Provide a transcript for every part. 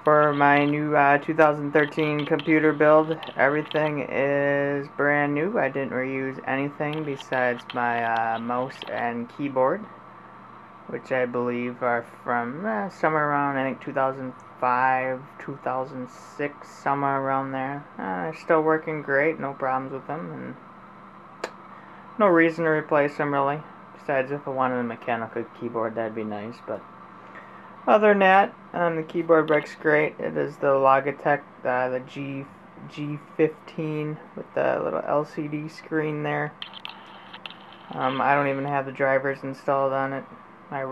for my new 2013 computer build. Everything is brand new. I didn't reuse anything besides my mouse and keyboard, which I believe are from somewhere around, I think, 2005, 2006, somewhere around there. They're still working great, no problems with them, and no reason to replace them really. Besides, if I wanted a mechanical keyboard, that'd be nice, but other than that, the keyboard works great. It is the Logitech, the G15 with the little LCD screen there. I don't even have the drivers installed on it. I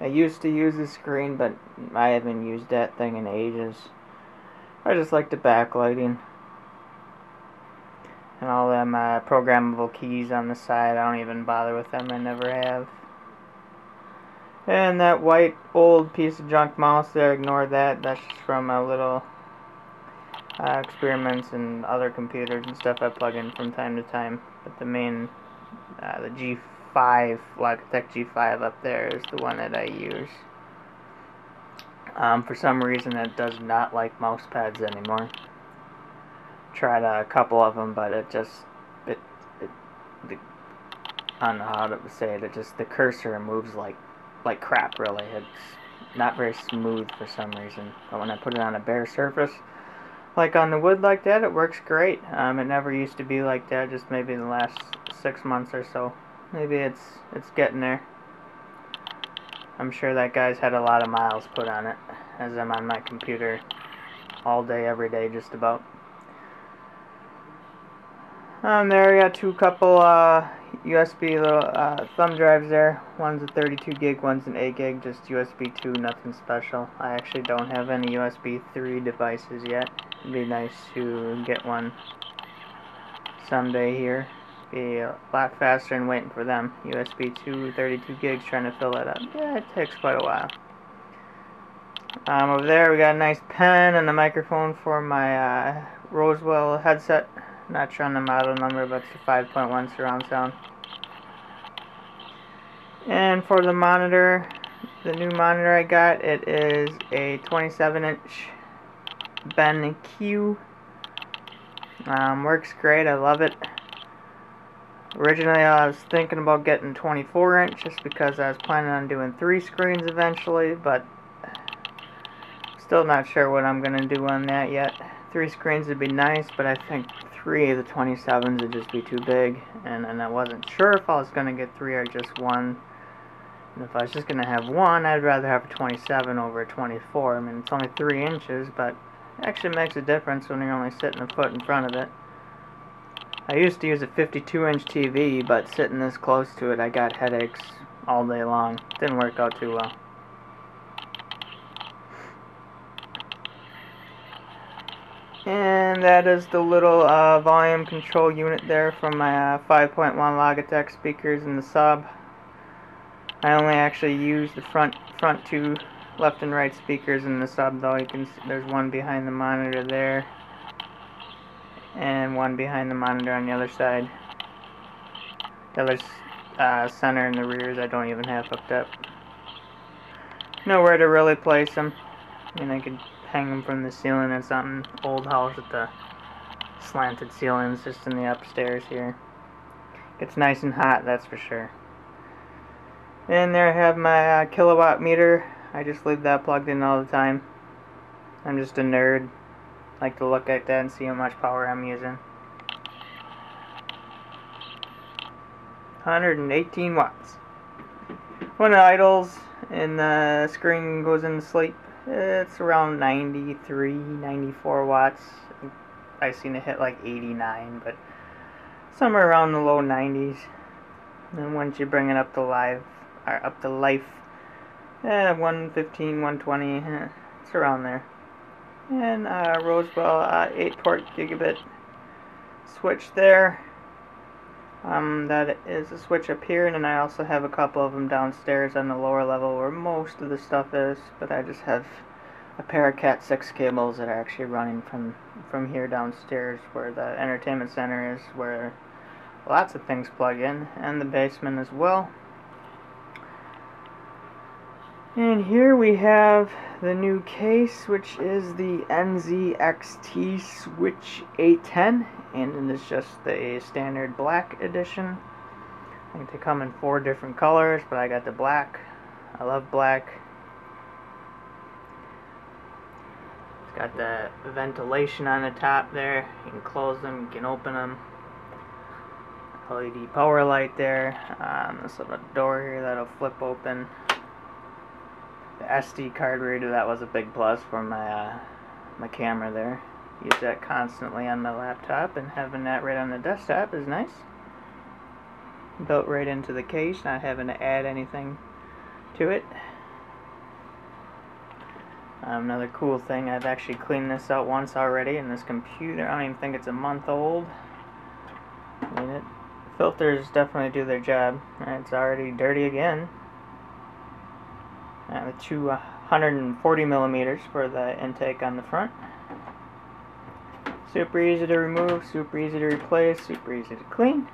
used to use the screen, but I haven't used that thing in ages. I just like the backlighting and all them programmable keys on the side. I don't even bother with them. I never have. And that white old piece of junk mouse there, ignore that. That's just from a little experiments and other computers and stuff I plug in from time to time. But the main, the G5, Logitech G5 up there is the one that I use. For some reason it does not like mouse pads anymore. Tried a couple of them, but I don't know how to say it. The cursor moves like crap, really. It's not very smooth for some reason. But when I put it on a bare surface, like on the wood like that, it works great. It never used to be like that, just maybe the last 6 months or so. Maybe it's getting there. I'm sure that guy's had a lot of miles put on it, as I'm on my computer all day, every day, just about. There, I got couple USB little thumb drives there. One's a 32 gig, one's an 8 gig, just USB 2, nothing special. I actually don't have any USB 3 devices yet. It'd be nice to get one someday here. Be a lot faster than waiting for them. USB 2, 32 gigs, trying to fill that up. Yeah, it takes quite a while. Over there we got a nice pen and a microphone for my Roswell headset. Not sure on the model number, but it's a 5.1 surround sound. And for the monitor, the new monitor I got, it is a 27-inch BenQ. Works great, I love it. Originally I was thinking about getting 24-inch just because I was planning on doing 3 screens eventually, but still not sure what I'm going to do on that yet. 3 screens would be nice, but I think 3 of the 27s would just be too big, and I wasn't sure if I was going to get 3 or just 1. And if I was just going to have 1, I'd rather have a 27 over a 24. I mean, it's only 3 inches, but it actually makes a difference when you're only sitting a foot in front of it. I used to use a 52-inch TV, but sitting this close to it, I got headaches all day long. Didn't work out too well. And that is the little volume control unit there from my 5.1 Logitech speakers in the sub. I only actually use the front 2 left and right speakers in the sub, though. You can see there's one behind the monitor there, and one behind the monitor on the other side. The other center and the rears I don't even have hooked up. Nowhere to really place them. I mean, I could hang them from the ceiling in something. Old house with the slanted ceilings just in the upstairs here. Gets nice and hot, that's for sure. And there I have my kilowatt meter. I just leave that plugged in all the time. I'm just a nerd. Like to look at that and see how much power I'm using. 118 watts. When it idles and the screen goes into sleep, it's around 93, 94 watts. I've seen it hit like 89, but somewhere around the low 90s. And once you bring it up to life, 115, 120, it's around there. And Roswell 8-port gigabit switch there. That is a switch up here, and then I also have a couple of them downstairs on the lower level where most of the stuff is, but I just have a pair of Cat 6 cables that are actually running from here downstairs where the entertainment center is, where lots of things plug in, and the basement as well. And here we have the new case, which is the NZXT Switch 810, and it is just the standard black edition. I think they come in 4 different colors, but I got the black. I love black. It's got the ventilation on the top there. You can close them, you can open them. LED power light there. This little door here that'll flip open. The SD card reader, that was a big plus for my my camera there. Use that constantly on my laptop, and having that right on the desktop is nice. Built right into the case, not having to add anything to it. Another cool thing, I've actually cleaned this out once already, and this computer, I don't even think it's a month old. I mean, filters definitely do their job. It's already dirty again. The 240 millimeters for the intake on the front. Super easy to remove, super easy to replace, super easy to clean.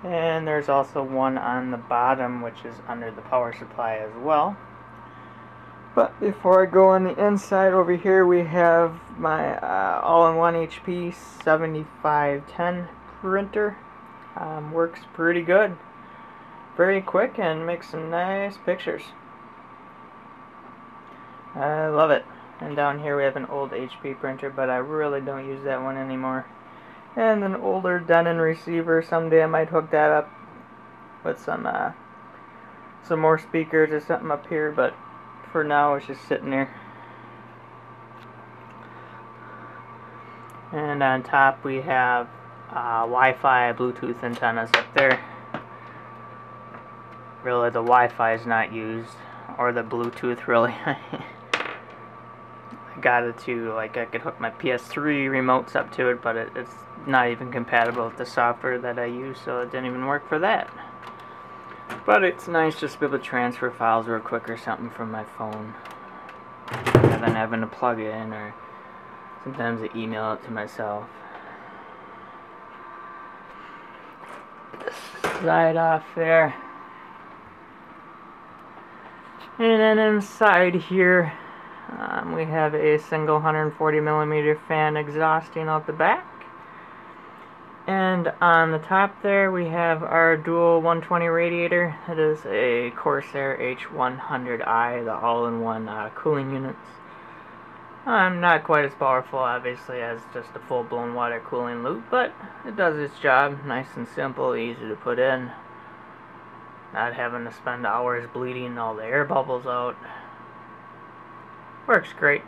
And there's also one on the bottom, which is under the power supply as well. But before I go on the inside, over here we have my all-in-one HP 7510 printer. Works pretty good. Very quick and makes some nice pictures. I love it. And down here we have an old HP printer, but I really don't use that one anymore. And an older Denon receiver. Someday I might hook that up with some more speakers or something up here, but for now it's just sitting there. And on top we have Wi-Fi, Bluetooth antennas up there. Really, the Wi-Fi is not used, or the Bluetooth really. I got it to, like, I could hook my PS3 remotes up to it, but it's not even compatible with the software that I use, so it didn't even work for that. But it's nice just to be able to transfer files real quick or something from my phone, rather than having to plug it in, or sometimes I email it to myself. This slide off there. And then inside here, we have a single 140 millimeter fan exhausting out the back. And on the top there we have our dual 120 radiator. It is a Corsair H1ooi, the all-in-one cooling units. Not quite as powerful, obviously, as just a full-blown water cooling loop, but it does its job. Nice and simple, easy to put in. Not having to spend hours bleeding all the air bubbles out. Works great.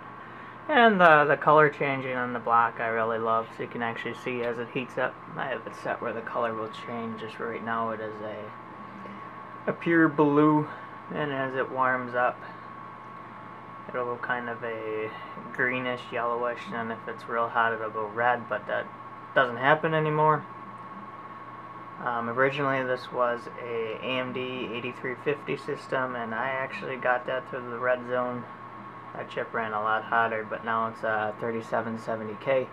And the color changing on the block I really love, so you can actually see as it heats up. I have it set where the color will change. Just right now it is a pure blue, and as it warms up it'll go kind of a greenish yellowish, and if it's real hot it'll go red, but that doesn't happen anymore. Originally this was a AMD 8350 system, and I actually got that through the red zone. That chip ran a lot hotter, but now it's a 3770K.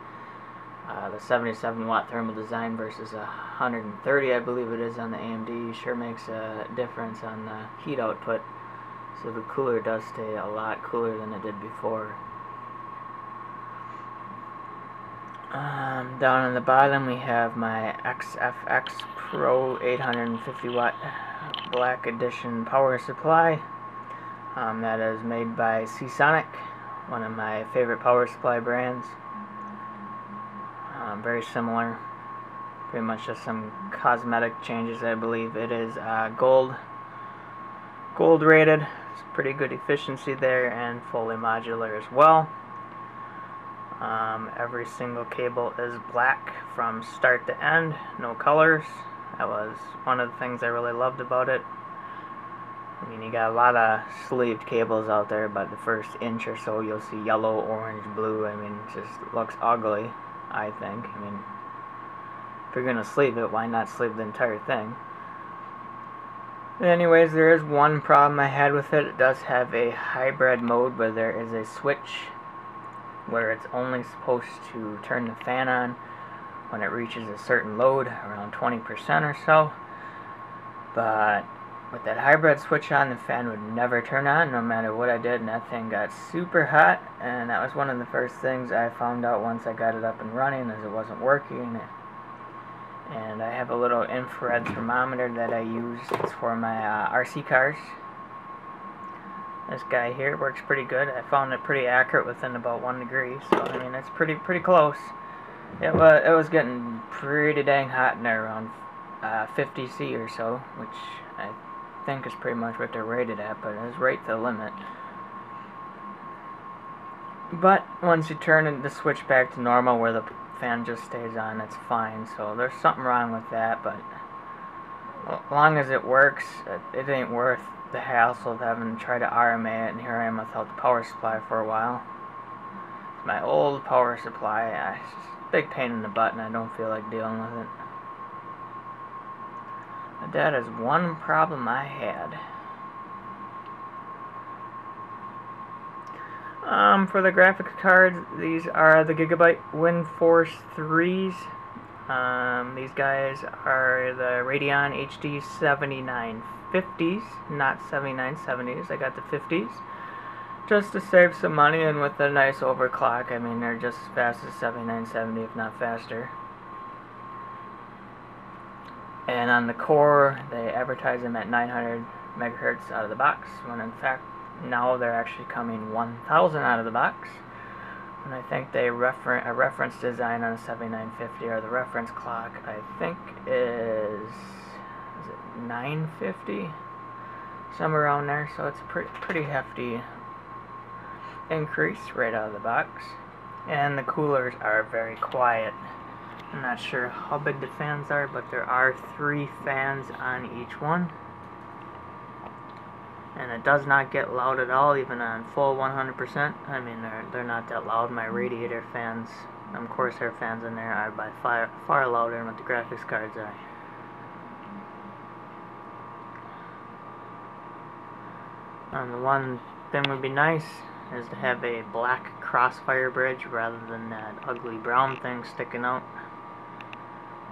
The 77 watt thermal design versus 130, I believe it is, on the AMD sure makes a difference on the heat output. So the cooler does stay a lot cooler than it did before. Down on the bottom we have my XFX Pro 850 watt Black Edition power supply. That is made by Seasonic, one of my favorite power supply brands. Very similar, pretty much just some cosmetic changes. I believe it is gold rated. It's pretty good efficiency there, and fully modular as well. Every single cable is black from start to end, no colors. That was one of the things I really loved about it. I mean, you got a lot of sleeved cables out there, but the first inch or so you'll see yellow, orange, blue. I mean, it just looks ugly, I think. I mean, if you're going to sleeve it, why not sleeve the entire thing? But anyways, there is one problem I had with it. It does have a hybrid mode where there is a switch where it's only supposed to turn the fan on when it reaches a certain load, around 20% or so. But with that hybrid switch on, the fan would never turn on no matter what I did, and that thing got super hot. And that was one of the first things I found out once I got it up and running, is it wasn't working. And I have a little infrared thermometer that I use. It's for my RC cars. This guy here works pretty good. I found it pretty accurate within about 1 degree, so I mean it's pretty close. It was getting pretty dang hot in there, around 50 C or so, which I think is pretty much what they're rated at, but it's right to the limit. But once you turn the switch back to normal, where the fan just stays on, it's fine. So there's something wrong with that, but as long as it works, it ain't worth the hassle of having to try to RMA it, and here I am without the power supply for a while. It's my old power supply. It's just a big pain in the butt, and I don't feel like dealing with it. But that is one problem I had. For the graphics cards, these are the Gigabyte Windforce 3s. These guys are the Radeon HD 7950s, not 7970s. I got the 50s just to save some money, and with a nice overclock, I mean they're just as fast as 7970, if not faster. And on the core, they advertise them at 900 megahertz out of the box, when in fact now they're actually coming 1000 out of the box. And I think they a reference design on a 7950, or the reference clock, I think is it 950? Somewhere around there, so it's a pretty hefty increase right out of the box. And the coolers are very quiet. I'm not sure how big the fans are, but there are 3 fans on each one. And it does not get loud at all, even on full 100%. I mean, they're not that loud. My radiator fans, Corsair fans in there, are by far louder than what the graphics cards are. And the one thing would be nice is to have a black Crossfire bridge rather than that ugly brown thing sticking out.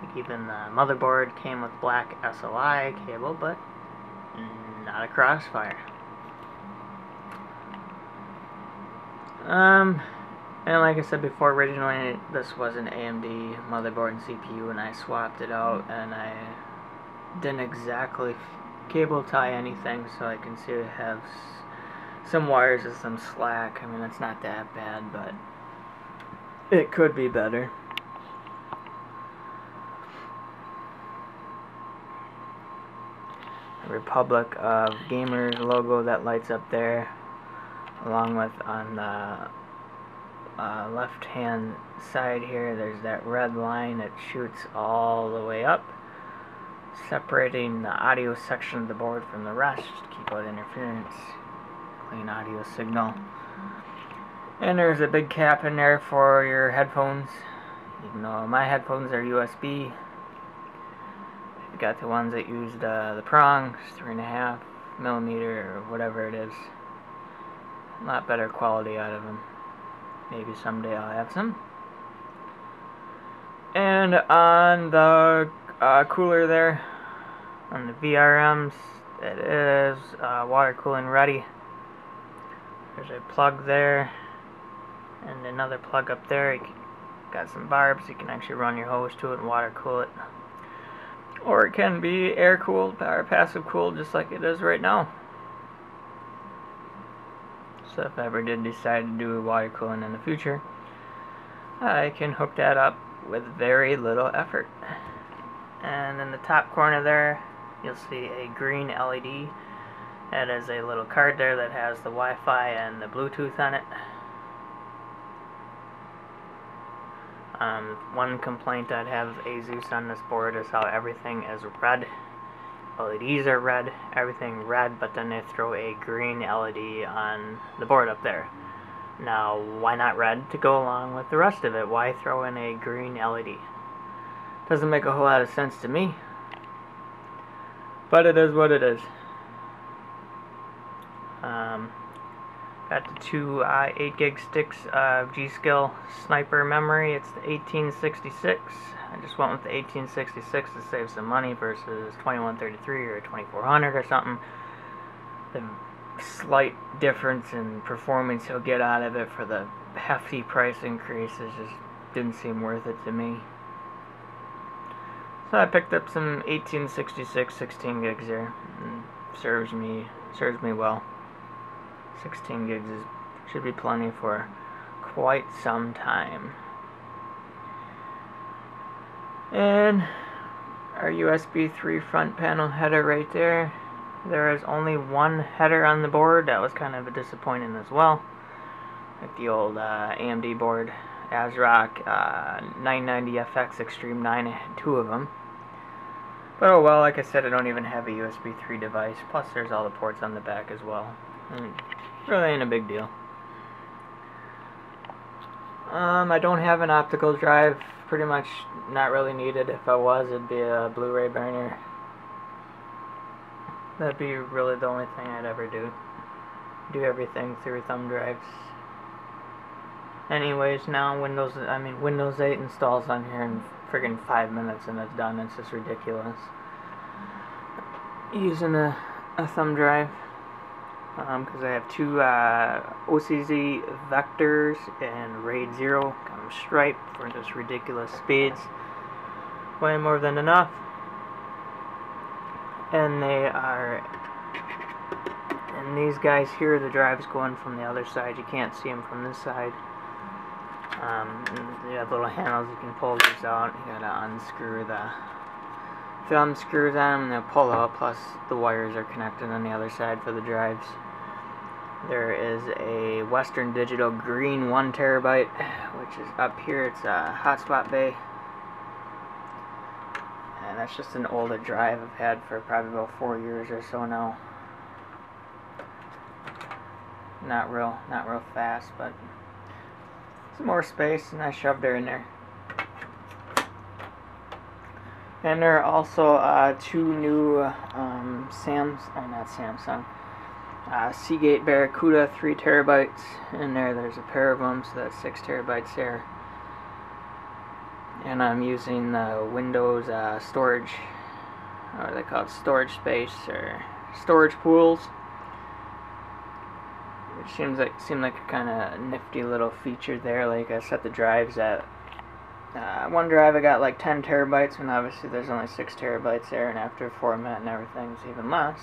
Like even the motherboard came with black SLI cable, but not a Crossfire. And like I said before, originally this was an AMD motherboard and CPU, and I swapped it out, and I didn't exactly cable tie anything, so I can see it has some wires and some slack. I mean, it's not that bad, but it could be better. Republic of Gamers logo that lights up there, along with on the left hand side here, there's that red line that shoots all the way up, separating the audio section of the board from the rest to keep out interference. Clean audio signal. And there's a big cap in there for your headphones, even though my headphones are USB. You got the ones that use the prongs, 3.5 millimeter or whatever it is. A lot better quality out of them. Maybe someday I'll have some. And on the cooler there, on the VRMs, it is water cooling ready. There's a plug there, and another plug up there. You got some barbs, you can actually run your hose to it and water cool it. Or it can be air cooled or passive cooled, just like it is right now. So if I ever did decide to do water cooling in the future, I can hook that up with very little effort. And in the top corner there, you'll see a green LED. That is a little card there that has the Wi-Fi and the Bluetooth on it. One complaint I'd have of Asus on this board is how everything is red. LEDs are red, everything red, but then they throw a green LED on the board up there. Now, why not red to go along with the rest of it? Why throw in a green LED? Doesn't make a whole lot of sense to me, but it is what it is. Got the two 8 gig sticks of G.Skill sniper memory. It's the 1866. I just went with the 1866 to save some money versus 2133 or 2400 or something. The slight difference in performance you'll get out of it for the hefty price increases just didn't seem worth it to me. So I picked up some 1866 16 gigs here, and serves me well. 16 gigs should be plenty for quite some time. And our USB 3 front panel header right there. There is only one header on the board. That was kind of a disappointing as well. Like the old AMD board, ASRock 990FX Extreme 9, I had two of them. But oh well, like I said, I don't even have a USB 3 device. Plus there's all the ports on the back as well. Really ain't a big deal. I don't have an optical drive. Pretty much not really needed. If I was, it'd be a Blu-ray burner. That'd be really the only thing I'd ever do. Do everything through thumb drives. Anyways, now Windows 8 installs on here in friggin' 5 minutes and it's done. It's just ridiculous. Using a thumb drive. Because I have two OCZ Vectors and Raid 0 kind of stripe for just ridiculous speeds. Way more than enough. And these guys here, the drive's going from the other side. You can't see them from this side. And you have little handles, you can pull these out. You gotta unscrew the thumb screws on them and they'll pull out, plus the wires are connected on the other side for the drives. There is a Western Digital green 1 terabyte, which is up here. It's a hotspot bay. And that's just an older drive I've had for probably about 4 years or so now. Not real fast, but some more space, and I shoved her in there. And there are also two new Seagate Barracuda 3 terabytes in there. There's a pair of them, so that's 6 terabytes there. And I'm using the Windows storage, what are they called, storage space or storage pools, which seemed like a kind of nifty little feature there. Like I set the drives at one drive I got like 10 terabytes, and obviously there's only 6 terabytes there, and after format and everything it's even less.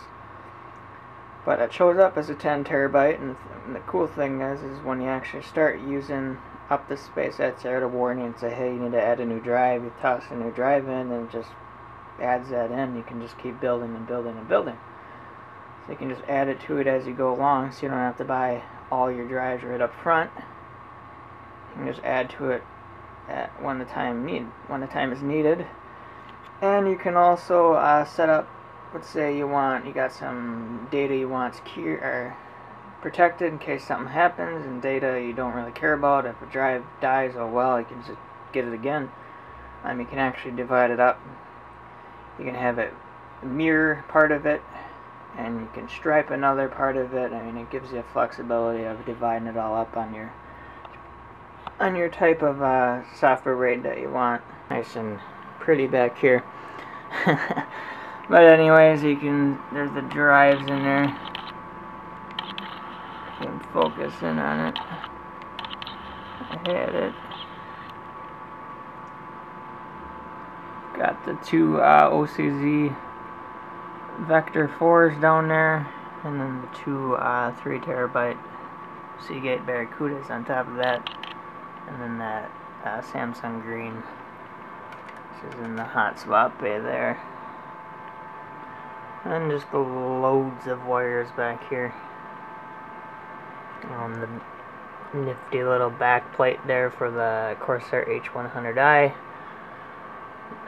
But it shows up as a 10 terabyte, and the cool thing is when you actually start using up the space that's there, to warn you and say, hey, you need to add a new drive. You toss a new drive in and it just adds that in. You can just keep building and building and building. So you can just add it to it as you go along, so you don't have to buy all your drives right up front. You can just add to it when the time is needed. And you can also set up, let's say you got some data you want secure or protected in case something happens, and data you don't really care about. If a drive dies, oh well, you can just get it again. You can actually divide it up. You can have it mirror part of it, and you can stripe another part of it. It gives you flexibility of dividing it all up on your type of software RAID that you want. Nice and pretty back here. But anyways, there's the drives in there. You can focus in on it. I had it. Got the two OCZ Vector 4s down there, and then the two 3 terabyte Seagate Barracudas on top of that, and then that Samsung green, which is in the hotspot bay there. And just loads of wires back here. The nifty little back plate there for the Corsair H1ooi.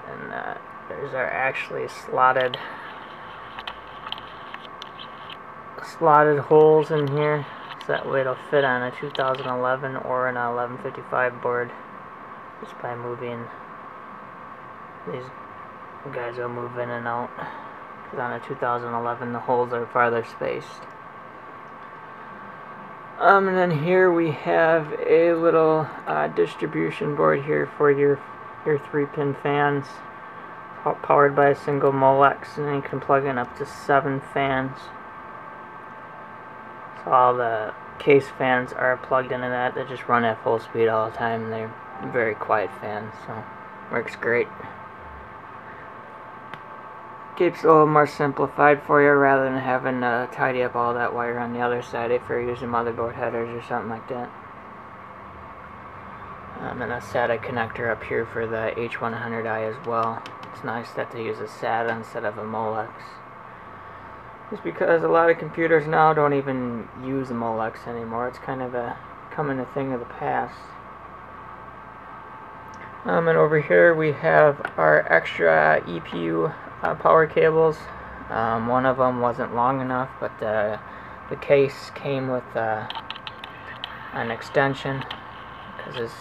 And there's our actually slotted holes in here, so that way it'll fit on a 2011 or an 1155 board. Just by moving, these guys will move in and out. On a 2011, the holes are farther spaced. And then here we have a little distribution board here for your 3-pin fans, powered by a single Molex, and then you can plug in up to 7 fans. So all the case fans are plugged into that. They just run at full speed all the time. They're very quiet fans, so works great. Keeps it a little more simplified for you rather than having to tidy up all that wire on the other side if you're using motherboard headers or something like that. And a SATA connector up here for the H1ooi as well. It's nice that they use a SATA instead of a Molex. Just because a lot of computers now don't even use a Molex anymore. It's kind of becoming a thing of the past. And over here we have our extra EPU power cables. One of them wasn't long enough, but the case came with an extension. Because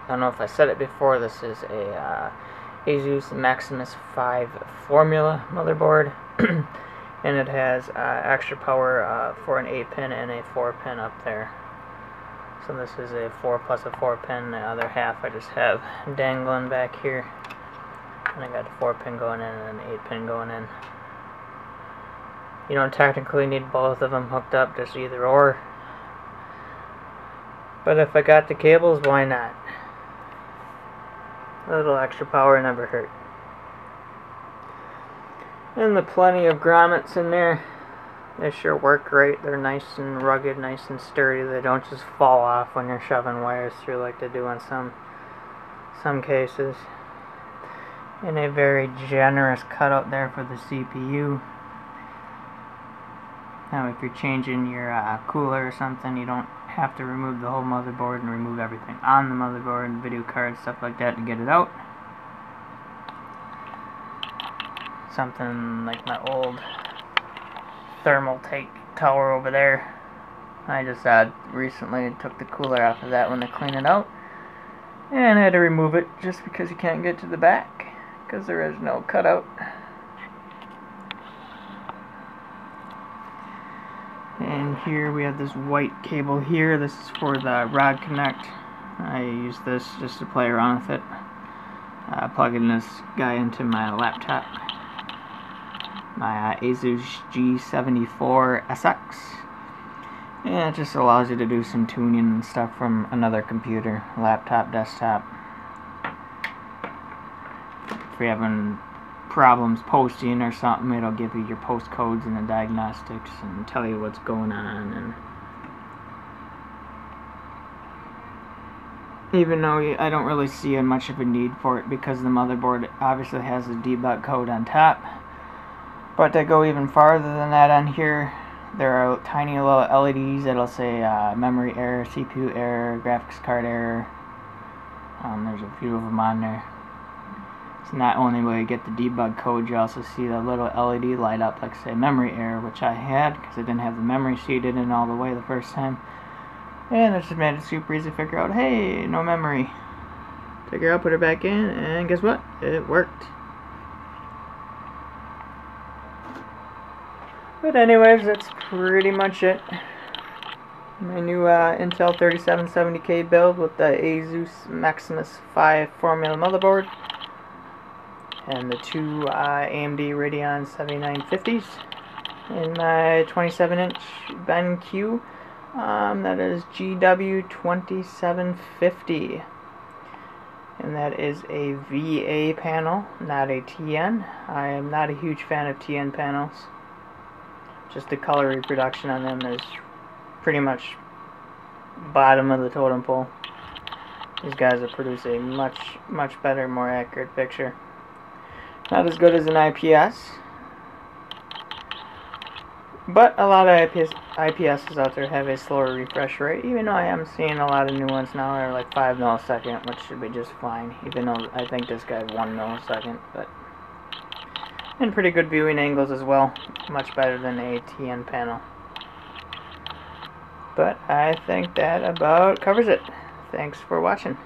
I don't know if I said it before, this is a Asus Maximus 5 formula motherboard. And it has extra power for an 8-pin and a 4-pin up there. So this is a 4 plus a 4-pin. The other half I just have dangling back here. And I got a 4-pin going in and an 8-pin going in. You don't technically need both of them hooked up, just either or. But if I got the cables, why not? A little extra power never hurt. And the plenty of grommets in there. They sure work great. They're nice and rugged, nice and sturdy. They don't just fall off when you're shoving wires through like they do in some cases. And a very generous cutout there for the CPU. Now if you're changing your cooler or something, you don't have to remove the whole motherboard and remove everything on the motherboard and video card, stuff like that to get it out. Something like my old thermal take tower over there. I just recently took the cooler off of that one to clean it out, and I had to remove it just because you can't get to the back because there is no cutout. And here we have this white cable here. This is for the Rod Connect. I use this just to play around with it. Plugging this guy into my laptop. My Asus G15SX, and it just allows you to do some tuning and stuff from another computer, laptop, desktop. If you're having problems posting or something, it'll give you your post codes and the diagnostics and tell you what's going on. And even though I don't really see much of a need for it because the motherboard obviously has a debug code on top. But to go even farther than that on here, there are tiny little LEDs that'll say memory error, CPU error, graphics card error. There's a few of them on there. So not only will you get the debug code, you also see the little LED light up like say memory error, which I had because I didn't have the memory seated in all the way the first time. And it just made it super easy to figure out, hey, no memory. Take her out, put her back in, and guess what? It worked. But anyways, that's pretty much it. My new Intel 3770K build with the Asus Maximus 5 formula motherboard. And the two AMD Radeon 7950s. And my 27-inch BenQ. That is Gw2750. And that is a VA panel, not a TN. I am not a huge fan of TN panels. Just the color reproduction on them is pretty much bottom of the totem pole. These guys will produce a much better, more accurate picture. Not as good as an IPS, but a lot of IPSs out there have a slower refresh rate, even though I am seeing a lot of new ones now that are like 5 millisecond, which should be just fine, even though I think this guy's 1 millisecond, but and pretty good viewing angles as well, much better than a TN panel. But I think that about covers it. Thanks for watching.